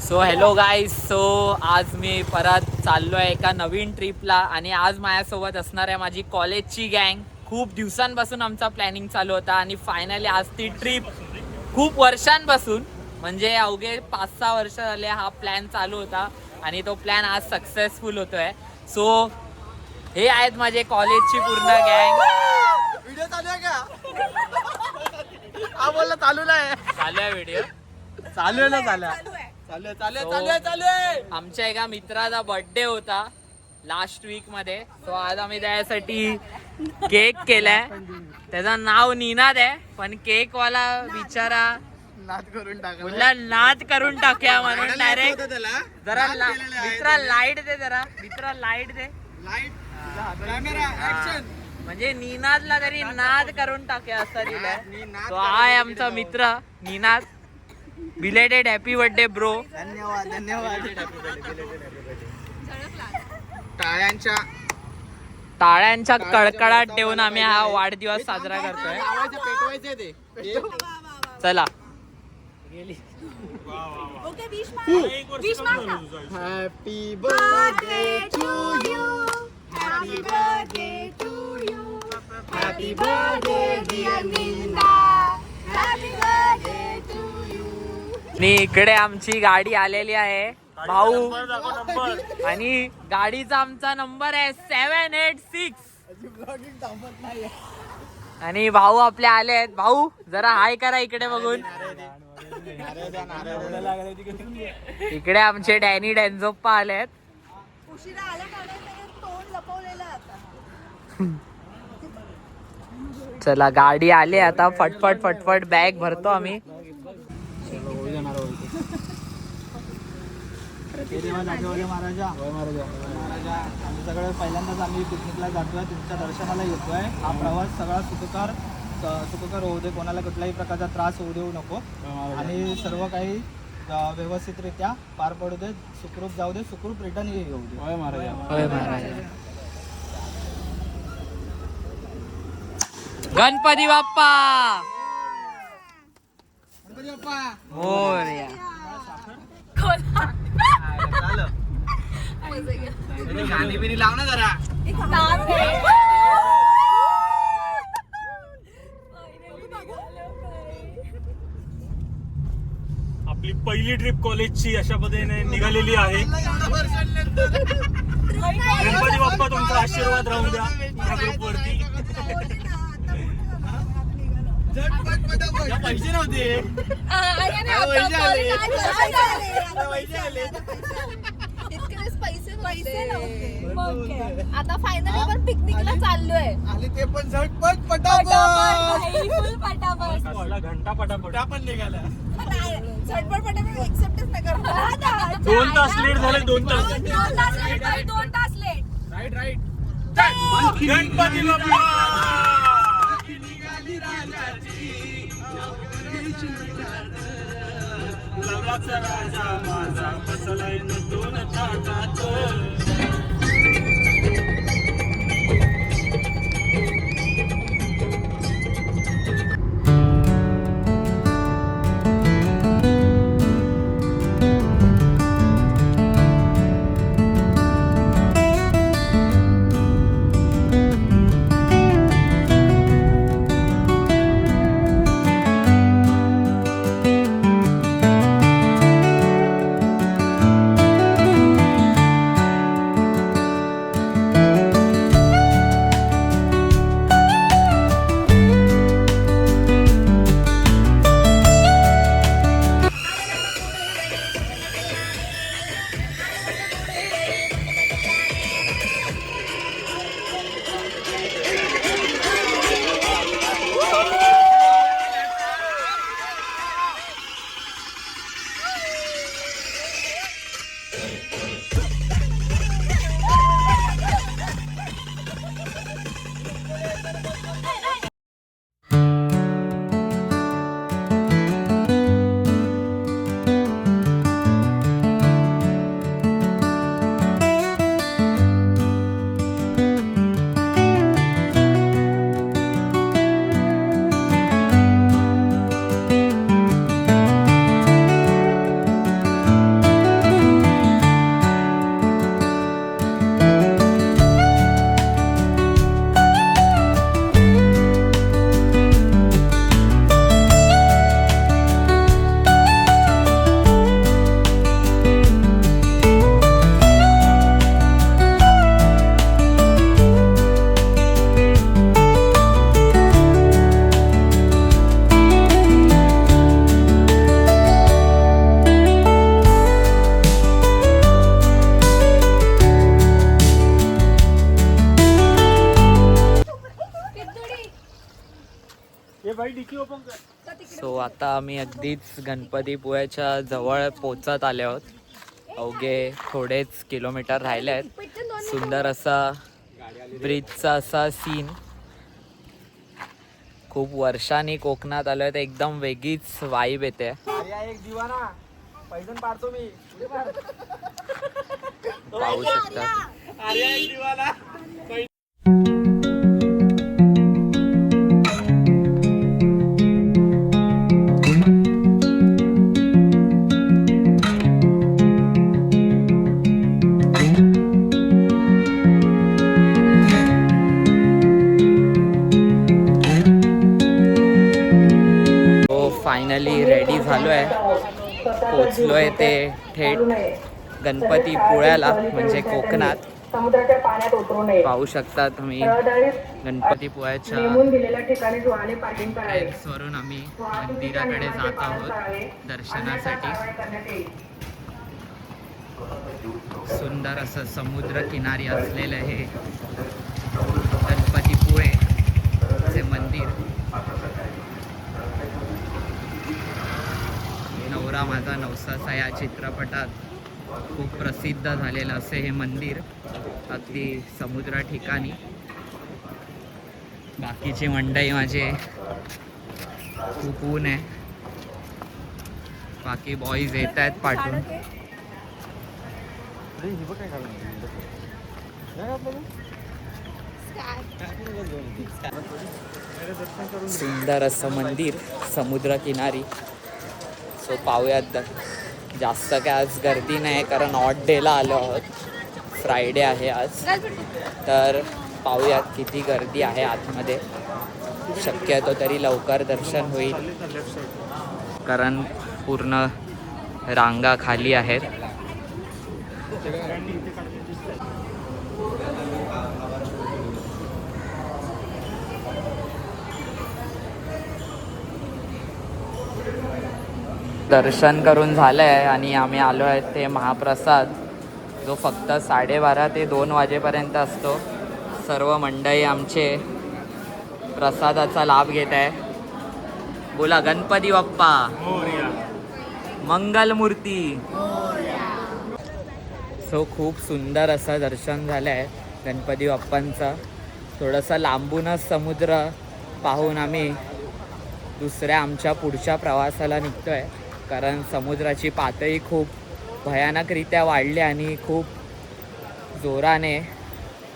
So hello guys. So आज मी परत चाललो आहे एका नवीन ट्रिपला आणि आज माझ्यासोबत असणार आहे माझी कॉलेजची गँग. खूप दिवसांपासून आमचा प्लॅनिंग चालू होता आणि फायनली आज ती ट्रिप खूप वर्षांपासून म्हणजे अवघे 5-6 वर्ष झाले हा प्लॅन चालू होता आणि तो प्लॅन आज सक्सेसफुल होतोय. सो हे आहेत माझे कॉलेजची पूर्ण गँग. व्हिडिओ चालू आहे का? हा बोलला चालू नाही. चालू आहे व्हिडिओ. चालू आहे ना चालू आहे. आमच्या एका मित्राचा बर्थडे होता लास्ट वीक मध्ये. सो आज आम्ही त्यासाठी केक केलाय. त्याचं नाव निनाद आहे पण केक वाला बिचारा नाद करून टाका. बोलला नाद करून टाकूया म्हणून डायरेक्ट जरा मित्रा लाईट दे, जरा मित्रा लाईट दे. Camera action. म्हणजे निनादला तरी नाद करून टाकूया असं दिलंय. तो आहे आमचा मित्र Ninad. Belated happy birthday bro. धन्यवाद धन्यवाद. टाळ्यांच्या टाळ्यांच्या कडकडाट ठेवून आम्ही हा वाढदिवस साजरा करतोय. पेटवायचे ते. चला happy birthday to you. Happy birthday to you. Happy birthday dear Neena. Happy birthday to you. आणि इकडे आमची गाडी आलेली आहे भाऊ आणि गाडीचा आमचा नंबर आहे 786. आणि भाऊ आपले आले आहेत. भाऊ जरा हाय करा इकडे बघून. इकडे आमचे डॅनी डॅन्झोप्पा आले आहेत. उशिरा आला कारण तोंड लपवलेलं आता. चला गाडी आली आता. फटफट फटफट बॅग भरतो आम्ही. महाराजा आम्ही सगळं पहिल्यांदाच आम्ही पिकनिकला जातोय. तुमच्या दर्शनाला येतोय. हा प्रवास सगळा सुखकर होऊ दे. कोणाला कुठल्याही प्रकारचा त्रास होऊ देऊ नको आणि सर्व काही व्यवस्थितरित्या पार पडू दे. सुखरूप जाऊ दे. सुखरूप रिटर्न येऊ दे. होय महाराजा. होय महाराज. गणपती बाप्पा मोरया. गाणी बिनी लाव ना जरा. आपली पहिली ट्रिप कॉलेजची अशा पद्धतीने निघालेली आहे. गणपती बाप्पा तुमचा आशीर्वाद राहून द्या या ग्रुप वरती. पैसे नव्हते. पैसे नव्हते. आता फायनली आपण पिकनिकला चाललोय. आणि ते पण झटपट पटापट. फुल पटापट. कसला घंटा पटापट पण निघाला. झटपट पटापट एक्सेप्टच नाही करत. 2 तास लेट झाले. 2 तास. 2 तास late. Right right. Ganpati Bappa. लग्नाचा राजा माझा बसलाय न 2 ताटात. सो आता आम्ही अगदीच गणपतीपुळ्याच्या जवळ पोचत आले आहोत. अवघे थोडेच किलोमीटर राहिले आहेत. सुंदर असा ब्रिजचा असा सीन. खूप वर्षांनी कोकणात आलोय तर एकदम वेगळीच वाईब येते. एक दिवाना पैजण पाडतो मी. पाहू शकता. फायनली रेडी झालोय. पोचलोय ते थेट गणपतीपुळ्याला म्हणजे कोकणात. समुद्राच्या पाण्यात उतरू नये. पाहू शकता तुम्ही गणपतीपुळ्याच्या नेमून दिलेल्या ठिकाणी वाहने पार्किंग करावे. वरून आम्ही मंदिराकडे जात आहोत दर्शनासाठी. सुंदर असं समुद्र किनारी असलेलं हे गणपतीपुळे चे मंदिर. नवरा माझा नवसाचा या चित्रपटात खूप प्रसिद्ध झालेलं असे हे मंदिर अगदी समुद्र ठिकाणी. बाकीची मंडळी माझे खूप ऊन आहे. बाकी बॉईज येत आहेत पाठवून. सुंदर असं मंदिर समुद्र किनारी. सो पाहूयात. जास्त काय आज गर्दी नाही कारण ऑड डेला आलो आहोत. फ्रायडे आहे आज. तर पाहूयात किती गर्दी आहे आतमध्ये. शक्यतो तरी लवकर दर्शन होईल कारण पूर्ण रांगा खाली आहेत. दर्शन करून झालं आहे आणि आम्ही आलो आहे ते महाप्रसाद जो फक्त 12:30 ते 2 वाजेपर्यंत असतो. सर्व मंडळी आमचे प्रसादाचा लाभ घेत आहे. बोला गणपती बाप्पा मंगलमूर्ती. सो खूप सुंदर असं दर्शन झालं आहे गणपती बाप्पांचं. थोडंसं लांबूनच समुद्र पाहून आम्ही दुसऱ्या आमच्या पुढच्या प्रवासाला निघतो आहे कारण समुद्राची पातळी खूप भयानकरित्या वाढली आणि खूप जोराने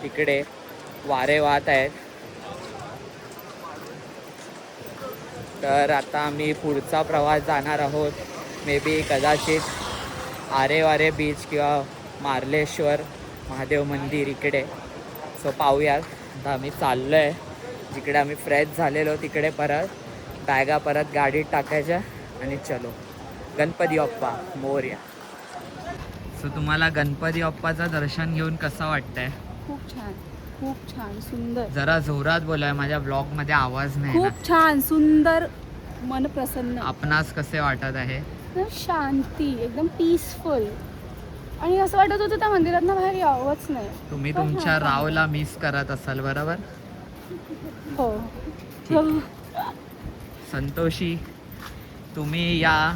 इकडे वारे वाहत आहेत. तर आता आम्ही पुढचा प्रवास जाणार आहोत. मे बी कदाचित आरेवारे बीच किंवा मार्लेश्वर महादेव मंदिर इकडे. सो पाहूयात. आता आम्ही चाललो आहे जिकडे आम्ही फ्रेश झालेलो तिकडे. परत बॅगा परत गाडीत टाकायच्या आणि चलो. गणपती बाप्पा मोरया. सो तुम्हाला गणपती बाप्पाचं दर्शन घेऊन कसं वाटतंय? खूप छान सुंदर. जरा जोरात बोलाय. माझ्या ब्लॉग मध्ये आवाज नाही ना. खूप छान सुंदर. मन प्रसन्न. आपणास कसे वाटत आहे? शांती एकदम पीसफुल. आणि असं वाटत होतं त्या मंदिरातनं बाहेर यावंच नाही. तुम्ही तुमच्या रावला मिस करत असाल बरोबर? हो. संतोषी तुम्ही या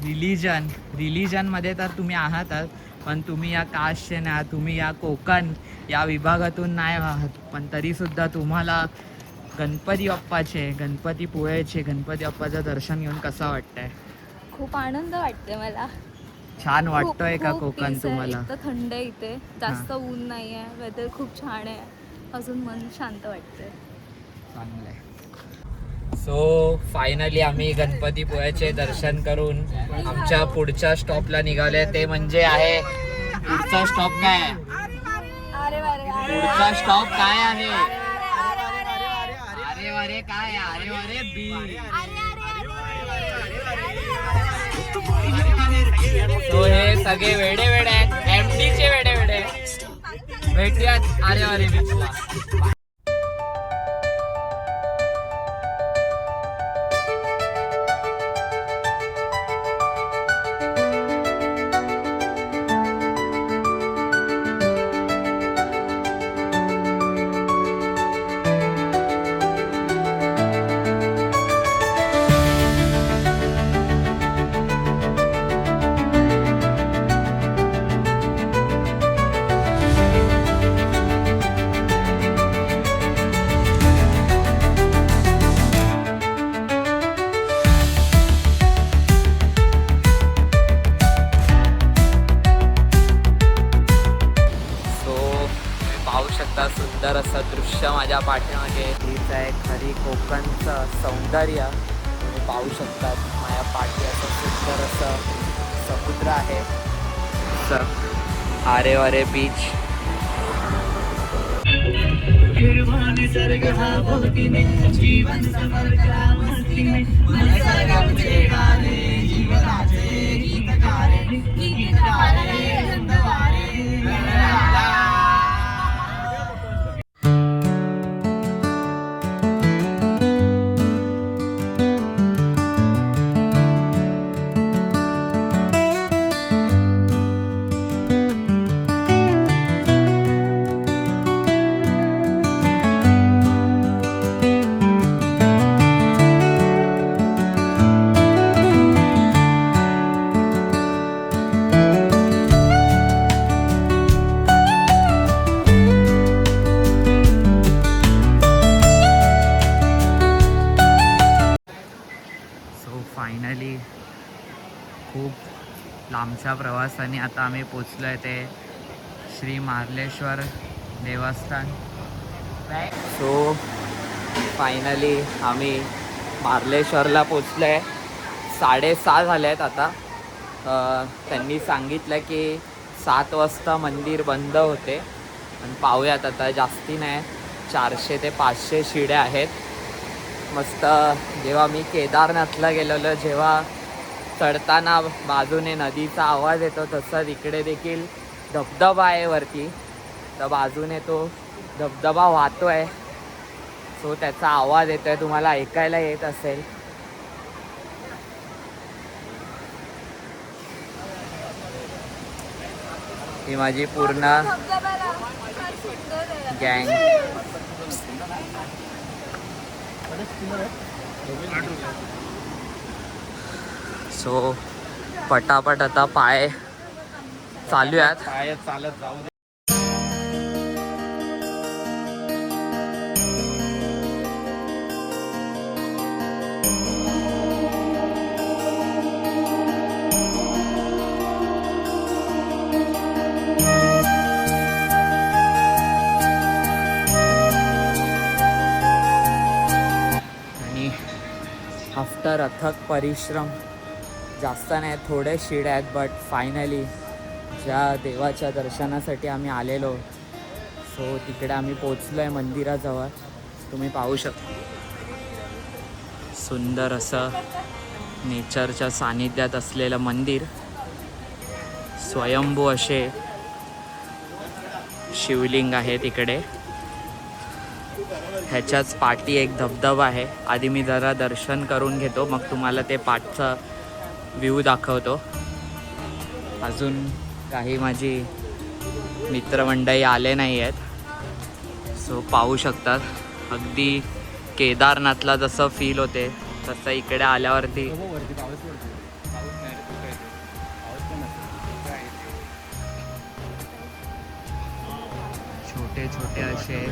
रिलिजनमध्ये तर तुम्ही आहातच पण तुम्ही या कास्टचे नाही आहात. तुम्ही या कोकण या विभागातून नाही आहात पण तरीसुद्धा तुम्हाला गणपती बाप्पाचे गणपतीपुळेचे गणपती बाप्पाचं दर्शन घेऊन कसं वाटतंय? खूप आनंद वाटते मला. छान वाटतोय का खूप कोकण peace आहे. तुम्हाला? इथं थंड आहे इथे. जास्त ऊन नाही आहे. वेदर खूप छान आहे. अजून मन शांत वाटतंय. चांगलं आहे. सो फायनली आम्ही गणपतीपुळ्याचे दर्शन करून आमच्या पुढच्या स्टॉपला निघाले. ते म्हणजे आहे पुढचा स्टॉप काय? पुढचा स्टॉप काय आहे? अरे वारे काय? अरे वारे बीच. सो हे सगळे वेडे आहेत. MD चे वेडे. भेटूयात अरे वारे बीचला. सुंदर असं दृश्य माझ्या पाठीमागे. हीच आहे खरी कोकणचं सौंदर्य. तुम्ही पाहू शकतात माझ्या पाठी असं सुंदर असं समुद्र आहे. आरे वारे बीच. फायनली खूप लांबच्या प्रवासाने आता आम्ही पोचलो आहे ते श्री मार्लेश्वर देवस्थान. सो फायनली आम्ही मार्लेश्वरला पोचलो आहे. 6:30 झाले आहेत आता. त्यांनी सांगितलं की 7 वाजता मंदिर बंद होते. आणि पाहूयात आता, जास्ती नाही, 400 ते 500 शिड्या आहेत. मस्त. जेव्हा मी केदारनाथला गेलेलो, जेव्हा चढताना बाजूने नदीचा आवाज येतो, तसंच इकडे देखील धबधबा आहे वरती. तर बाजूने तो धबधबा वाहतो आहे. सो त्याचा आवाज येतो आहे, तुम्हाला ऐकायला येत असेल. ही माझी पूर्ण गँग. सो पटापट आता पाय चालूयात. पाय चालत जाऊ दे. आफ्टर अथक परिश्रम, जास्त नाही, थोडे शिड्या आहेत, बट फायनली ज्या देवाच्या दर्शनासाठी आम्ही आलेलो, सो तिकडे आम्ही पोचलो आहे मंदिराजवळ. तुम्ही पाहू शकता सुंदर असं नेचरच्या सानिध्यात असलेलं मंदिर. स्वयंभू असे शिवलिंग आहे तिकडे. ह्याच्याच पाठी एक धबधबा आहे. आधी मी जरा दर्शन करून घेतो, मग तुम्हाला ते पाठचा व्ह्यू दाखवतो. अजून काही माझी मित्रमंडळी आले नाही आहेत. सो पाहू शकतात, अगदी केदारनाथला जसं फील होते तसं इकडे आल्यावरती. छोटे छोटे असे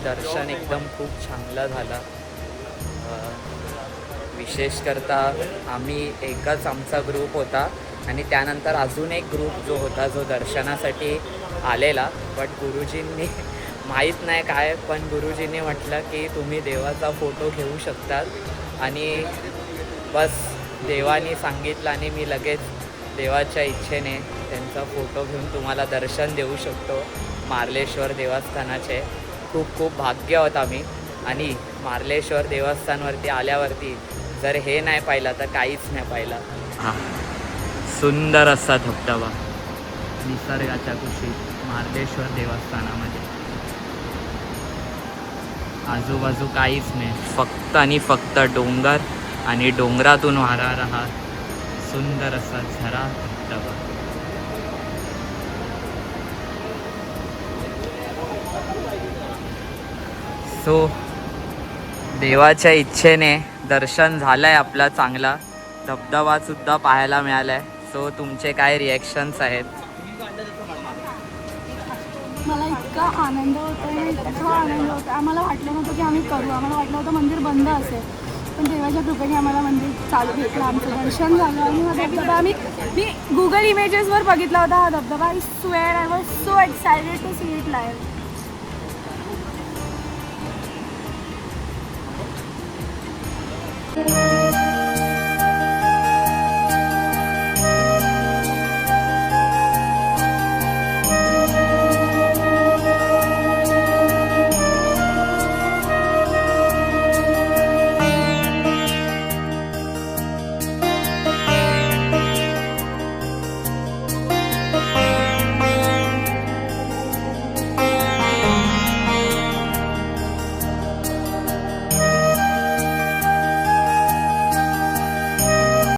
दर्शन एकदम खूप चांगलं झालं. विशेष करता आम्ही एकच आमचा ग्रुप होता आणि त्यानंतर अजून एक ग्रुप जो होता जो दर्शनासाठी आलेला. बट गुरुजींनी माहीत नाही काय, पण गुरुजींनी म्हटलं की तुम्ही देवाचा फोटो घेऊ शकतात. आणि बस देवानी सांगितलं आणि मी लगेच देवाच्या इच्छेने त्यांचा फोटो घेऊन तुम्हाला दर्शन देऊ शकतो मार्लेश्वर देवस्थानाचे. खूप खूप भाग्य होत आम्ही. आणि मार्लेश्वर देवस्थानवरती आल्यावरती जर हे नाही पाहिलं तर काहीच नाही पाहिलं. हां, सुंदर असा धबधबा निसर्गाच्या कुशीत मार्लेश्वर देवस्थानामध्ये. आजूबाजू काहीच नाही, फक्त आणि फक्त डोंगर आणि डोंगरातून वाहणारा हा सुंदर असा झरा धबधबा. सो देवाच्या इच्छेने दर्शन झालं आहे आपला चांगला. धबधबासुद्धा पाहायला मिळाला आहे. सो तुमचे काय रिॲक्शन्स आहेत? मला इतका आनंद होतो आहे, इतका आनंद होतो. आम्हाला वाटलं नव्हतं की आम्ही करू, आम्हाला वाटलं होतं मंदिर बंद असेल, पण देवाच्या कृपेने आम्हाला मंदिर चालू भेटलं, आमचं दर्शन झालं. आणि हा धबधबा मी गुगल इमेजेसवर बघितला होता हा धबधबा. I swear I was so excited to see it live.